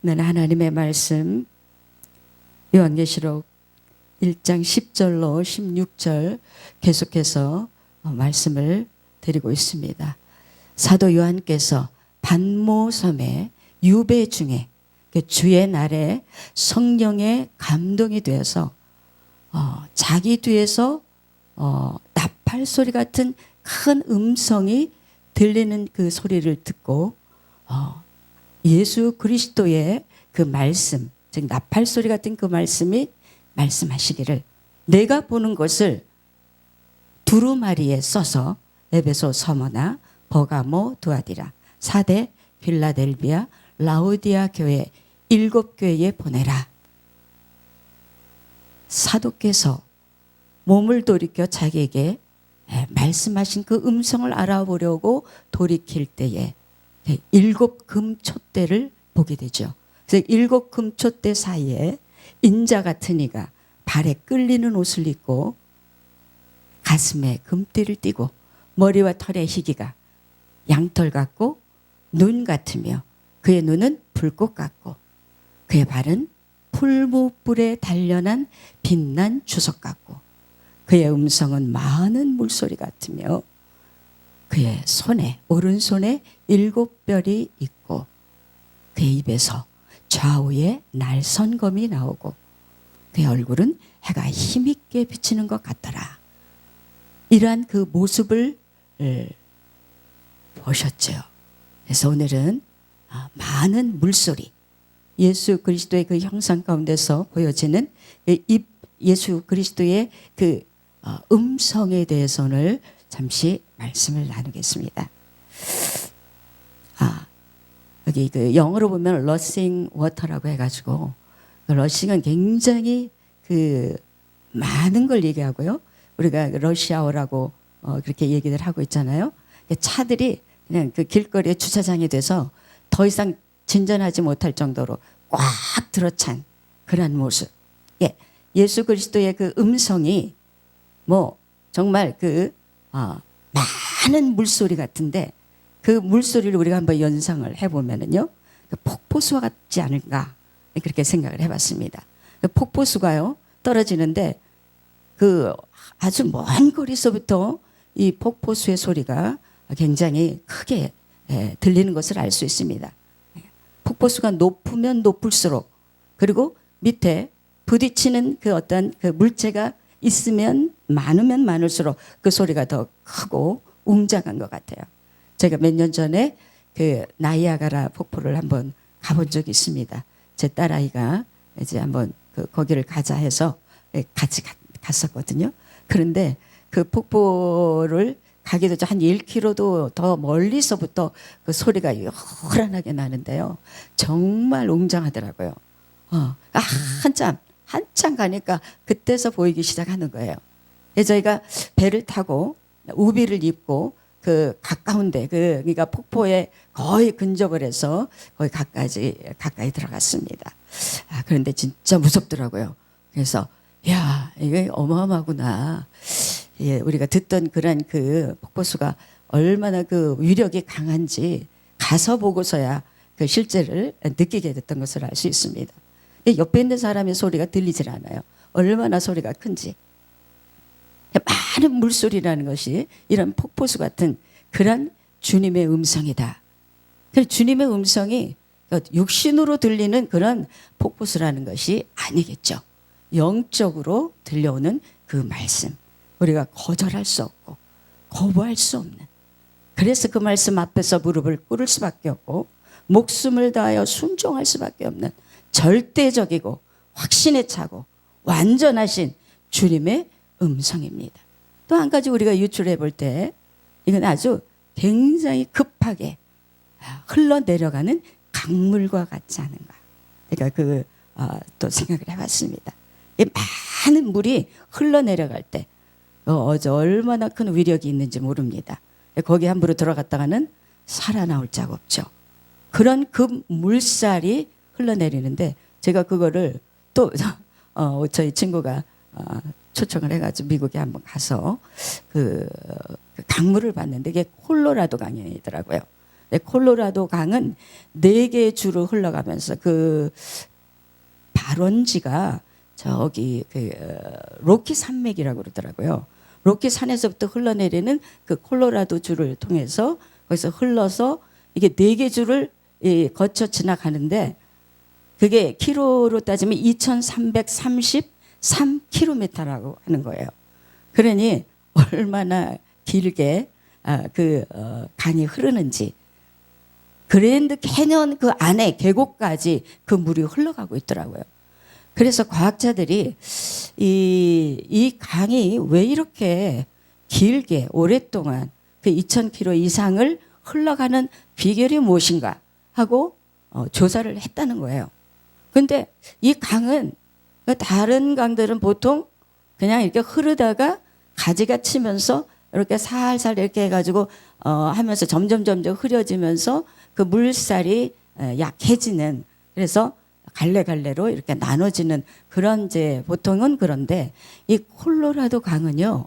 는 하나님의 말씀 요한계시록 1장 10절로 16절 계속해서 말씀을 드리고 있습니다. 사도 요한께서 반모섬의 유배 중에 주의 날에 성령의 감동이 되어서 자기 뒤에서 나팔 소리 같은 큰 음성이 들리는 그 소리를 듣고 예수 그리스도의 그 말씀, 즉 나팔 소리 같은 그 말씀이 말씀하시기를 내가 보는 것을 두루마리에 써서 에베소, 서머나, 버가모, 두아디라, 사대, 빌라델비아, 라오디아 교회 7교회에 보내라. 사도께서 몸을 돌이켜 자기에게 말씀하신 그 음성을 알아보려고 돌이킬 때에 7 금촛대를 보게 되죠. 그래서 7 금촛대 사이에 인자 같은 이가 발에 끌리는 옷을 입고 가슴에 금띠를 띠고 머리와 털의 희기가 양털 같고 눈 같으며 그의 눈은 불꽃 같고 그의 발은 풀무불에 단련한 빛난 주석 같고 그의 음성은 많은 물소리 같으며 그의 손에 오른손에 7별이 있고 그의 입에서 좌우에 날선검이 나오고 그의 얼굴은 해가 힘있게 비치는 것 같더라. 이러한 그 모습을 보셨죠. 그래서 오늘은 많은 물소리, 예수 그리스도의 그 형상 가운데서 보여지는 예수 그리스도의 그 음성에 대해서 오늘 잠시 말씀을 나누겠습니다. 여기 그 영어로 보면 러싱 워터라고 해가지고 러싱은 굉장히 그 많은 걸 얘기하고요. 우리가 러시아어라고 그렇게 얘기를 하고 있잖아요. 차들이 그냥 그 길거리에 주차장이 돼서 더 이상 진전하지 못할 정도로 꽉 들어찬 그런 모습. 예수 그리스도의 그 음성이 뭐 정말 그 많은 물소리 같은데 그 물소리를 우리가 한번 연상을 해보면은요, 폭포수와 같지 않을까 그렇게 생각을 해봤습니다. 폭포수가요 떨어지는데 그 아주 먼 거리서부터 이 폭포수의 소리가 굉장히 크게 들리는 것을 알 수 있습니다. 폭포수가 높으면 높을수록 그리고 밑에 부딪히는 그 어떤 그 물체가 있으면 많으면 많을수록 그 소리가 더 크고 웅장한 것 같아요. 제가 몇 년 전에 그 나이아가라 폭포를 한번 가본 적이 있습니다. 제 딸아이가 이제 한번 거기를 가자 해서 같이 갔었거든요. 그런데 그 폭포를 가기도 한 1km도 더 멀리서부터 그 소리가 요란하게 나는데요. 정말 웅장하더라고요. 한참 가니까 그때서 보이기 시작하는 거예요. 그래서 저희가 배를 타고 우비를 입고 그 가까운데 그러니까 폭포에 거의 근접을 해서 거의 가까이 들어갔습니다. 그런데 진짜 무섭더라고요. 그래서 야, 이게 어마어마하구나. 우리가 듣던 그런 그 폭포수가 얼마나 그 위력이 강한지 가서 보고서야 그 실제를 느끼게 됐던 것을 알 수 있습니다. 옆에 있는 사람의 소리가 들리질 않아요. 얼마나 소리가 큰지. 많은 물소리라는 것이 이런 폭포수 같은 그런 주님의 음성이다. 주님의 음성이 육신으로 들리는 그런 폭포수라는 것이 아니겠죠. 영적으로 들려오는 그 말씀. 우리가 거절할 수 없고 거부할 수 없는. 그래서 그 말씀 앞에서 무릎을 꿇을 수밖에 없고 목숨을 다하여 순종할 수밖에 없는 절대적이고 확신에 차고 완전하신 주님의 음성입니다. 또 한 가지 우리가 유출해 볼 때 이건 아주 굉장히 급하게 흘러내려가는 강물과 같지 않은가. 그러니까 또 생각을 해봤습니다. 많은 물이 흘러내려갈 때 얼마나 큰 위력이 있는지 모릅니다. 거기 함부로 들어갔다가는 살아나올 자가 없죠. 그런 그 물살이 흘러내리는데 제가 그거를 또 저희 친구가 초청을 해가지고 미국에 한번 가서 그 강물을 봤는데 이게 콜로라도 강이더라고요. 콜로라도 강은 4개의 주로 흘러가면서 그 발원지가 저기 로키 산맥이라고 그러더라고요. 로키 산에서부터 흘러내리는 그 콜로라도 주를 통해서 거기서 흘러서 이게 4개 주를 거쳐 지나가는데 그게 키로로 따지면 2333km라고 하는 거예요. 그러니 얼마나 길게 강이 흐르는지, 그랜드 캐년 그 안에 계곡까지 그 물이 흘러가고 있더라고요. 그래서 과학자들이 이 강이 왜 이렇게 길게 오랫동안 그 2000km 이상을 흘러가는 비결이 무엇인가 하고 조사를 했다는 거예요. 근데 이 강은 다른 강들은 보통 그냥 이렇게 흐르다가 가지가 치면서 이렇게 살살 이렇게 해가지고 하면서 점점 흐려지면서 그 물살이 약해지는, 그래서 갈래갈래로 이렇게 나눠지는 그런 이제 보통은. 그런데 이 콜로라도 강은요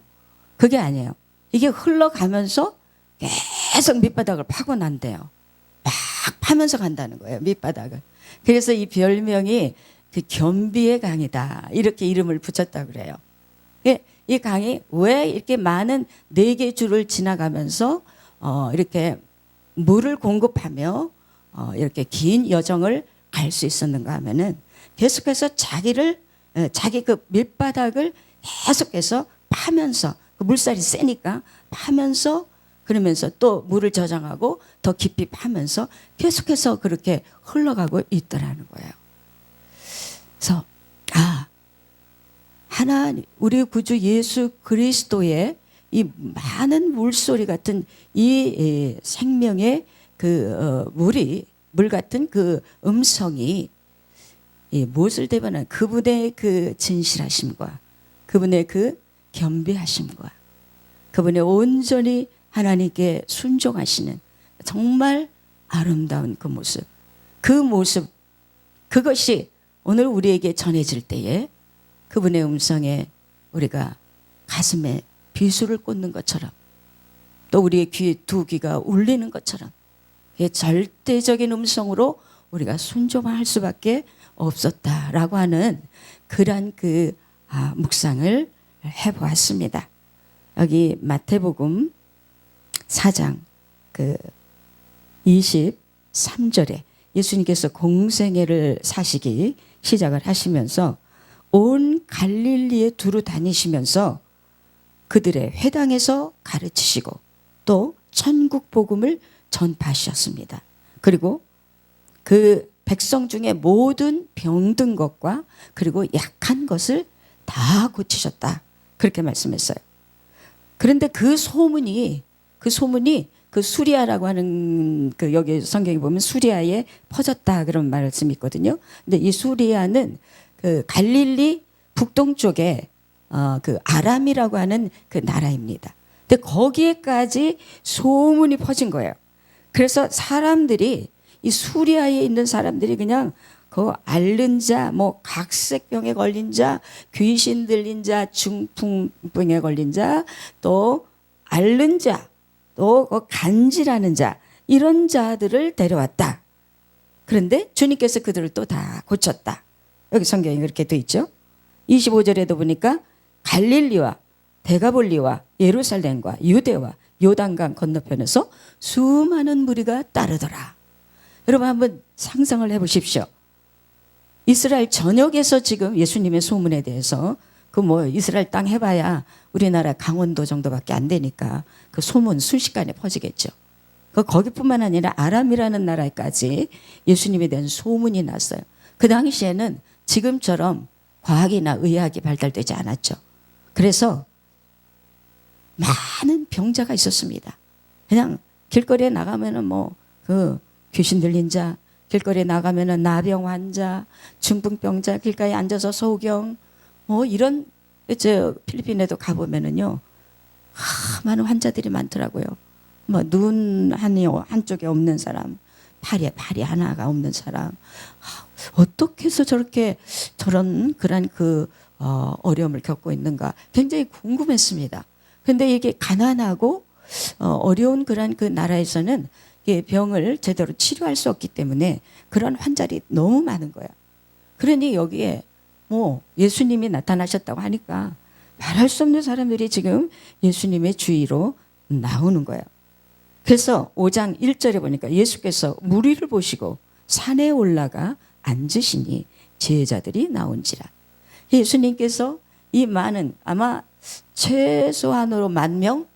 그게 아니에요. 이게 흘러가면서 계속 밑바닥을 파고 난대요. 막 파면서 간다는 거예요, 밑바닥을. 그래서 이 별명이 그 겸비의 강이다, 이렇게 이름을 붙였다 그래요. 이 강이 왜 이렇게 많은 4개 주를 지나가면서 이렇게 물을 공급하며 이렇게 긴 여정을 갈 수 있었는가 하면은 계속해서 자기 그 밑바닥을 계속해서 파면서, 그 물살이 세니까 파면서, 그러면서 또 물을 저장하고 더 깊이 파면서 계속해서 그렇게 흘러가고 있더라는 거예요. 그래서 하나님, 우리 구주 예수 그리스도의 이 많은 물소리 같은 이 생명의 그 물 같은 그 음성이 무엇을 대변하는, 그분의 그 진실하심과 그분의 그 겸비하심과 그분의 온전히 하나님께 순종하시는 정말 아름다운 그 모습, 그것이 오늘 우리에게 전해질 때에 그분의 음성에 우리가 가슴에 비수를 꽂는 것처럼, 또 우리의 두 귀가 울리는 것처럼, 절대적인 음성으로 우리가 순종할 수밖에 없었다라고 하는 그러한 묵상을 해보았습니다. 여기 마태복음 4장 23절에 예수님께서 공생애를 사시기 시작을 하시면서 온 갈릴리에 두루 다니시면서 그들의 회당에서 가르치시고 또 천국 복음을 전파하셨습니다. 그리고 그 백성 중에 모든 병든 것과 그리고 약한 것을 다 고치셨다, 그렇게 말씀했어요. 그런데 그 소문이 그 수리아라고 하는 여기 성경에 보면 수리아에 퍼졌다 그런 말씀이 있거든요. 근데 이 수리아는 그 갈릴리 북동쪽에 그 아람이라고 하는 그 나라입니다. 근데 거기에까지 소문이 퍼진 거예요. 그래서 사람들이, 이 수리아에 있는 사람들이 그냥 그 앓는 자, 뭐 각색병에 걸린 자, 귀신 들린 자, 중풍병에 걸린 자, 또 앓는 자, 또 간질하는 자, 이런 자들을 데려왔다. 그런데 주님께서 그들을 또 다 고쳤다. 여기 성경에 그렇게 돼 있죠. 25절에도 보니까 갈릴리와 데가볼리와 예루살렘과 유대와 요단강 건너편에서 수많은 무리가 따르더라. 여러분 한번 상상을 해보십시오. 이스라엘 전역에서 지금 예수님의 소문에 대해서 이스라엘 땅 해봐야 우리나라 강원도 정도밖에 안 되니까 그 소문 순식간에 퍼지겠죠. 거기뿐만 아니라 아람이라는 나라까지 예수님에 대한 소문이 났어요. 그 당시에는 지금처럼 과학이나 의학이 발달되지 않았죠. 그래서 많은 병자가 있었습니다. 그냥 길거리에 나가면은 귀신 들린 자, 길거리에 나가면은 나병 환자, 중풍병자, 길가에 앉아서 소경, 이런, 필리핀에도 가보면은요, 많은 환자들이 많더라고요. 눈 한쪽에 없는 사람, 팔이 하나가 없는 사람, 어떻게 해서 저런 그런 어려움을 겪고 있는가 굉장히 궁금했습니다. 근데 이게 가난하고 어려운 그런 그 나라에서는 병을 제대로 치료할 수 없기 때문에 그런 환자들이 너무 많은 거야. 그러니 여기에 뭐 예수님이 나타나셨다고 하니까 말할 수 없는 사람들이 지금 예수님의 주위로 나오는 거예요. 그래서 5장 1절에 보니까 예수께서 무리를 보시고 산에 올라가 앉으시니 제자들이 나온지라. 예수님께서 이 많은, 아마 최소한으로 10,000명?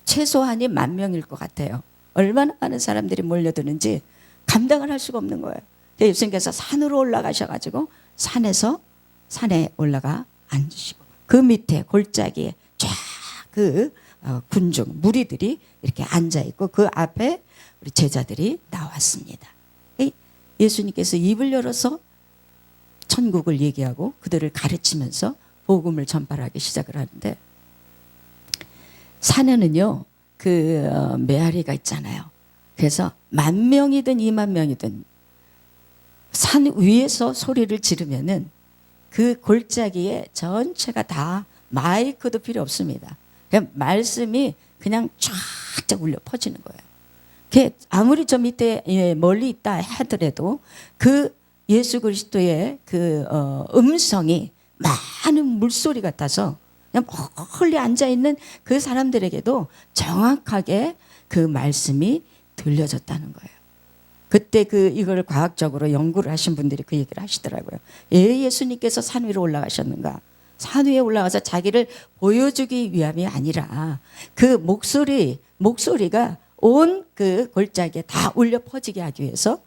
최소한이 10,000명일 것 같아요. 얼마나 많은 사람들이 몰려드는지 감당을 할 수가 없는 거예요. 예수님께서 산으로 올라가셔가지고 산에 올라가 앉으시고 그 밑에 골짜기에 쫙 그 군중 무리들이 이렇게 앉아 있고 그 앞에 우리 제자들이 나왔습니다. 예수님께서 입을 열어서 천국을 얘기하고 그들을 가르치면서 복음을 전파하기 시작을 하는데, 산에는요 그 메아리가 있잖아요. 그래서 10,000명이든 20,000명이든 산 위에서 소리를 지르면은 그 골짜기에 전체가 다 마이크도 필요 없습니다. 그냥 말씀이 그냥 쫙쫙 울려 퍼지는 거예요. 아무리 저 밑에 멀리 있다 하더라도 그 예수 그리스도의 그 음성이 많은 물소리 같아서 그냥 멀리 앉아 있는 그 사람들에게도 정확하게 그 말씀이 들려졌다는 거예요. 그때 이걸 과학적으로 연구를 하신 분들이 그 얘기를 하시더라고요. 예수님께서 산 위로 올라가셨는가? 산 위에 올라가서 자기를 보여주기 위함이 아니라 그 목소리가 온 그 골짜기에 다 울려 퍼지게 하기 위해서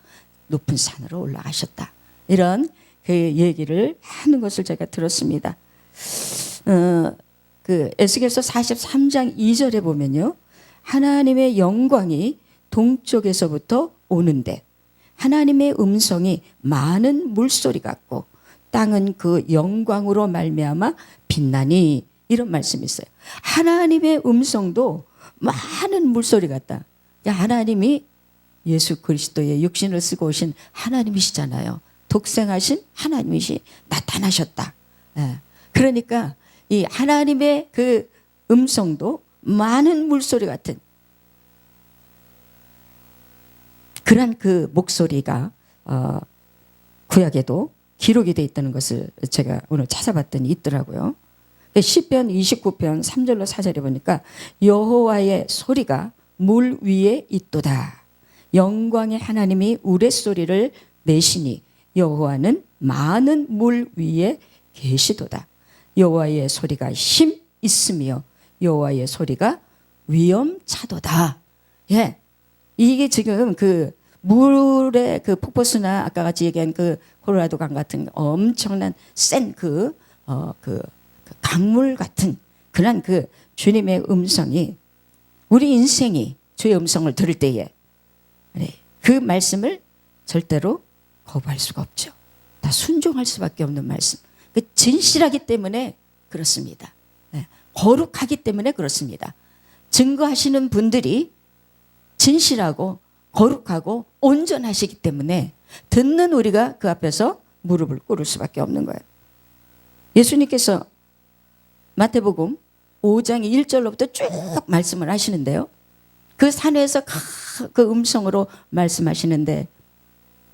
높은 산으로 올라가셨다. 이런 그 얘기를 하는 것을 제가 들었습니다. 그 에스겔서 43장 2절에 보면요, 하나님의 영광이 동쪽에서부터 오는데 하나님의 음성이 많은 물소리 같고 땅은 그 영광으로 말미암아 빛나니, 이런 말씀이 있어요. 하나님의 음성도 많은 물소리 같다. 하나님이 예수 그리스도의 육신을 쓰고 오신 하나님이시잖아요. 독생하신 하나님이시 나타나셨다. 그러니까 이 하나님의 그 음성도 많은 물소리 같은 그런 그 목소리가 구약에도 기록이 되어 있다는 것을 제가 오늘 찾아봤더니 있더라고요. 시편 29편 3절로 4절에 보니까 여호와의 소리가 물 위에 있도다. 영광의 하나님이 우레소리를 내시니 여호와는 많은 물 위에 계시도다. 여호와의 소리가 힘 있으며 여호와의 소리가 위엄차도다. 예, 이게 지금 그 물의 그 폭포수나 아까 같이 얘기한 그 콜로라도 강 같은 엄청난 센 그 강물 같은 그런 그 주님의 음성이, 우리 인생이 주의 음성을 들을 때에 그 말씀을 절대로 거부할 수가 없죠. 다 순종할 수밖에 없는 말씀. 진실하기 때문에 그렇습니다. 거룩하기 때문에 그렇습니다. 증거하시는 분들이 진실하고 거룩하고 온전하시기 때문에 듣는 우리가 그 앞에서 무릎을 꿇을 수밖에 없는 거예요. 예수님께서 마태복음 5장 1절로부터 쭉 말씀을 하시는데요, 그 산에서 그 음성으로 말씀하시는데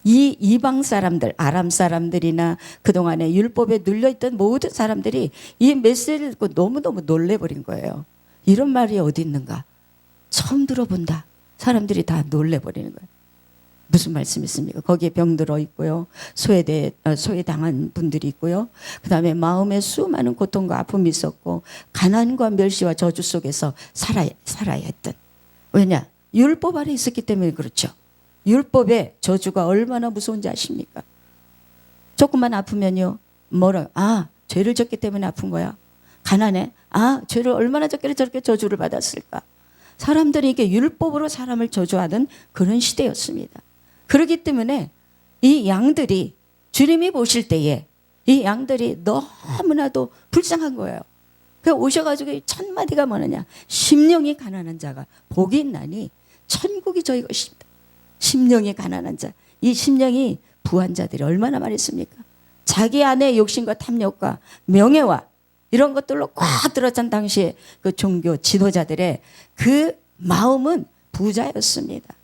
이 이방 사람들, 아람 사람들이나 그동안에 율법에 눌려있던 모든 사람들이 이 메시지를 듣고 너무너무 놀래버린 거예요. 이런 말이 어디 있는가? 처음 들어본다. 사람들이 다 놀래버리는 거예요. 무슨 말씀이 있습니까? 거기에 병들어 있고요, 소외당한 분들이 있고요, 그 다음에 마음에 수많은 고통과 아픔이 있었고 가난과 멸시와 저주 속에서 살아야 했던, 왜냐? 율법 아래 있었기 때문에 그렇죠. 율법의 저주가 얼마나 무서운지 아십니까? 조금만 아프면요, 죄를 졌기 때문에 아픈 거야. 가난해, 죄를 얼마나 졌길래 저렇게 저주를 받았을까? 사람들이 이게 율법으로 사람을 저주하던 그런 시대였습니다. 그렇기 때문에 이 양들이 주님이 보실 때에 이 양들이 너무나도 불쌍한 거예요. 그래서 오셔가지고 첫 마디가 뭐냐? 심령이 가난한 자가 복이 있나니 천국이 저희 것입니다. 심령이 가난한 자, 이 심령이 부한 자들이 얼마나 많습니까? 자기 안에 욕심과 탐욕과 명예와 이런 것들로 꽉 들어찬 당시에 그 종교 지도자들의 그 마음은 부자였습니다.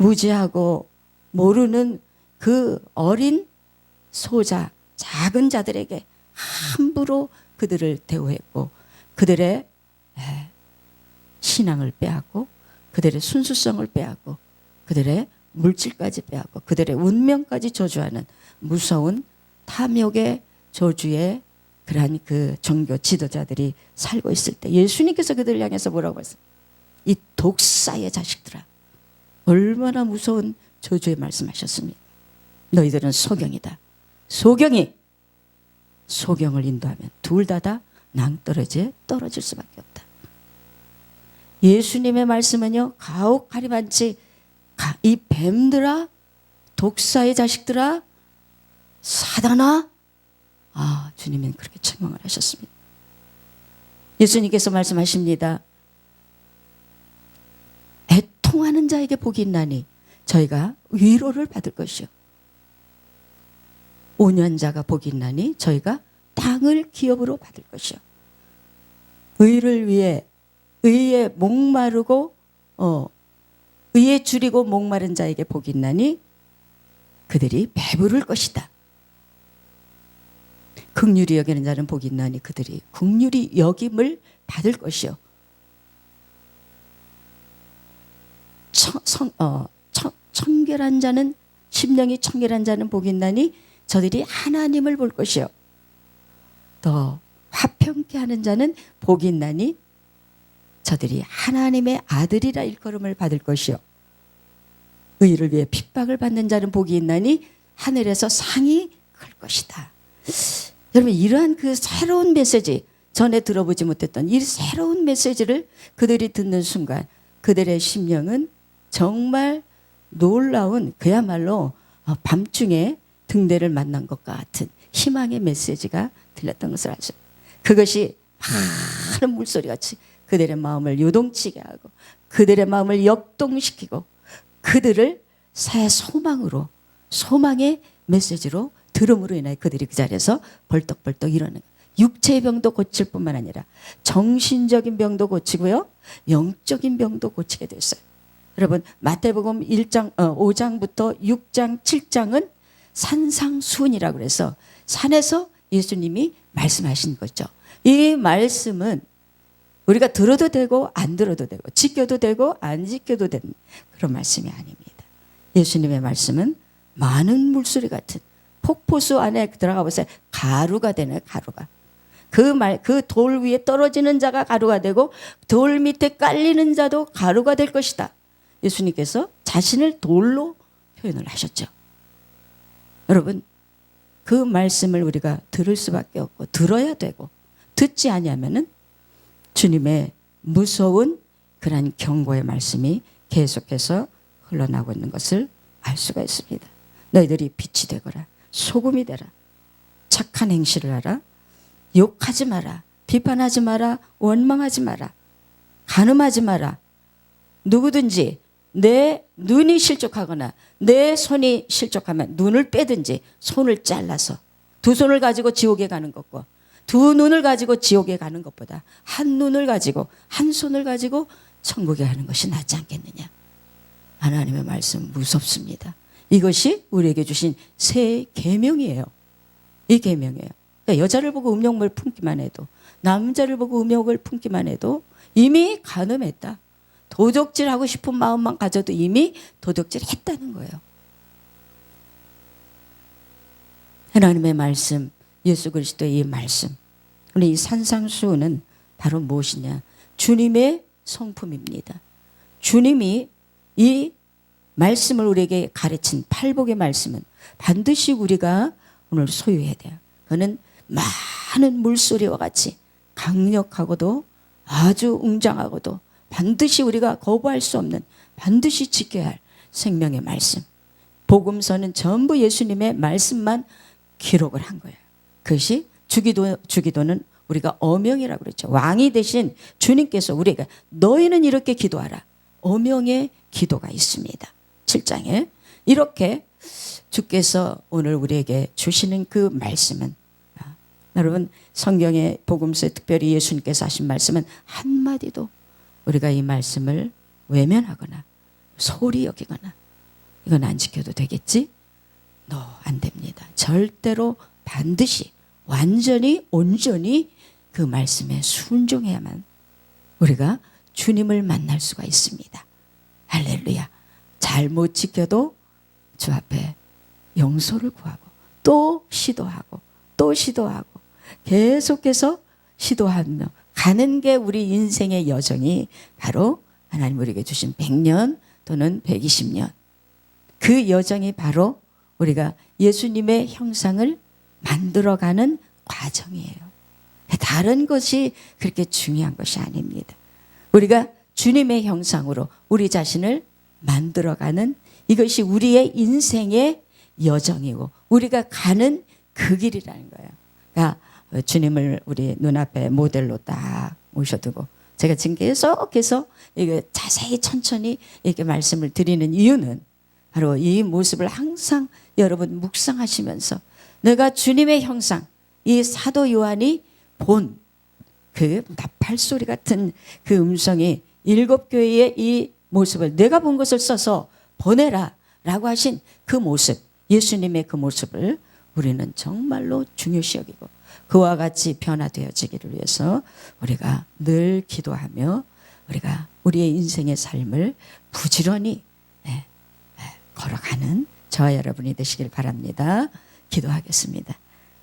무지하고 모르는 그 어린 소자, 작은 자들에게 함부로 그들을 대우했고 그들의 신앙을 빼앗고 그들의 순수성을 빼앗고 그들의 물질까지 빼앗고 그들의 운명까지 저주하는 무서운 탐욕의 저주에 그러한 그 종교 지도자들이 살고 있을 때 예수님께서 그들을 향해서 뭐라고 했어요? 이 독사의 자식들아, 얼마나 무서운 저주에 말씀하셨습니까? 너희들은 소경이다. 소경이 소경을 인도하면 둘 다 낭떠러지에 떨어질 수밖에 없다. 예수님의 말씀은요, 가혹하리만치 이 뱀들아, 독사의 자식들아, 사단아, 주님은 그렇게 책망을 하셨습니다. 예수님께서 말씀하십니다. 애통하는 자에게 복이 있나니 저희가 위로를 받을 것이요, 온유한자가 복이 있나니 저희가 땅을 기업으로 받을 것이요, 의를 위해 의에 목마르고 의에 줄이고 목마른 자에게 복이 있나니 그들이 배부를 것이다. 긍휼히 여기는 자는 복이 있나니 그들이 긍휼히 여김을 받을 것이요, 청결한 자는, 심령이 청결한 자는 복이 있나니 저들이 하나님을 볼 것이요, 더 화평케 하는 자는 복이 있나니 저들이 하나님의 아들이라 일컬음을 받을 것이요, 의를 위해 핍박을 받는 자는 복이 있나니 하늘에서 상이 클 것이다. 여러분, 이러한 그 새로운 메시지, 전에 들어보지 못했던 이 새로운 메시지를 그들이 듣는 순간 그들의 심령은 정말 놀라운, 그야말로 밤중에 등대를 만난 것과 같은 희망의 메시지가 들렸던 것을 알죠. 그것이 많은 물소리같이 그들의 마음을 요동치게 하고 그들의 마음을 역동시키고 그들을 새 소망으로, 소망의 메시지로 들음으로 인해 그들이 그 자리에서 벌떡벌떡 일어나는 거예요. 육체의 병도 고칠 뿐만 아니라 정신적인 병도 고치고요, 영적인 병도 고치게 됐어요. 여러분, 마태복음 5장부터 6장, 7장은 산상수훈이라고 해서 산에서 예수님이 말씀하신 거죠. 이 말씀은 우리가 들어도 되고 안 들어도 되고 지켜도 되고 안 지켜도 되는 그런 말씀이 아닙니다. 예수님의 말씀은 많은 물소리 같은 폭포수 안에 들어가 보세요. 가루가 되네, 가루가. 그 돌 위에 떨어지는 자가 가루가 되고 돌 밑에 깔리는 자도 가루가 될 것이다. 예수님께서 자신을 돌로 표현을 하셨죠. 여러분, 그 말씀을 우리가 들을 수밖에 없고 들어야 되고, 듣지 아니하면은 주님의 무서운 그러한 경고의 말씀이 계속해서 흘러나오고 있는 것을 알 수가 있습니다. 너희들이 빛이 되거라, 소금이 되라, 착한 행실을 하라, 욕하지 마라, 비판하지 마라, 원망하지 마라, 간음하지 마라. 누구든지 내 눈이 실족하거나 내 손이 실족하면 눈을 빼든지 손을 잘라서, 두 손을 가지고 지옥에 가는 것과 두 눈을 가지고 지옥에 가는 것보다 한 눈을 가지고, 한 손을 가지고 천국에 가는 것이 낫지 않겠느냐. 하나님의 말씀 무섭습니다. 이것이 우리에게 주신 새 계명이에요. 이 계명이에요. 그러니까 여자를 보고 음욕을 품기만 해도, 남자를 보고 음욕을 품기만 해도 이미 간음했다. 도적질하고 싶은 마음만 가져도 이미 도적질했다는 거예요. 하나님의 말씀, 예수 그리스도의 이 말씀, 우리 이 산상수훈은 바로 무엇이냐? 주님의 성품입니다. 주님이 이 말씀을 우리에게 가르친 팔복의 말씀은 반드시 우리가 오늘 소유해야 돼요. 그는 많은 물소리와 같이 강력하고도 아주 웅장하고도 반드시 우리가 거부할 수 없는, 반드시 지켜야 할 생명의 말씀. 복음서는 전부 예수님의 말씀만 기록을 한 거예요. 그것이 주기도는 우리가 어명이라고 그랬죠. 왕이 되신 주님께서 우리가 너희는 이렇게 기도하라. 어명의 기도가 있습니다. 7장에 이렇게 주께서 오늘 우리에게 주시는 그 말씀은, 여러분, 성경의 복음서에 특별히 예수님께서 하신 말씀은 한마디도 우리가 이 말씀을 외면하거나 소리 여기거나 이건 안 지켜도 되겠지? 안 됩니다. 절대로 반드시 완전히 온전히 그 말씀에 순종해야만 우리가 주님을 만날 수가 있습니다. 할렐루야. 잘못 지켜도 주 앞에 용서를 구하고 또 시도하고 또 시도하고 계속해서 시도하며 가는 게 우리 인생의 여정이 바로 하나님 우리에게 주신 100년 또는 120년, 그 여정이 바로 우리가 예수님의 형상을 만들어가는 과정이에요. 다른 것이 그렇게 중요한 것이 아닙니다. 우리가 주님의 형상으로 우리 자신을 만들어가는 이것이 우리의 인생의 여정이고 우리가 가는 그 길이라는 거예요. 그러니까 주님을 우리 눈앞에 모델로 딱 모셔두고 제가 지금 계속해서 이게 자세히 천천히 이렇게 말씀을 드리는 이유는 바로 이 모습을 항상 여러분 묵상하시면서 내가 주님의 형상, 이 사도 요한이 본 그 나팔소리 같은 그 음성이 7교회의 이 모습을 내가 본 것을 써서 보내라 라고 하신 그 모습, 예수님의 그 모습을 우리는 정말로 중요시 여기고 그와 같이 변화되어지기를 위해서 우리가 늘 기도하며 우리가 우리의 인생의 삶을 부지런히 걸어가는 저와 여러분이 되시길 바랍니다. 기도하겠습니다.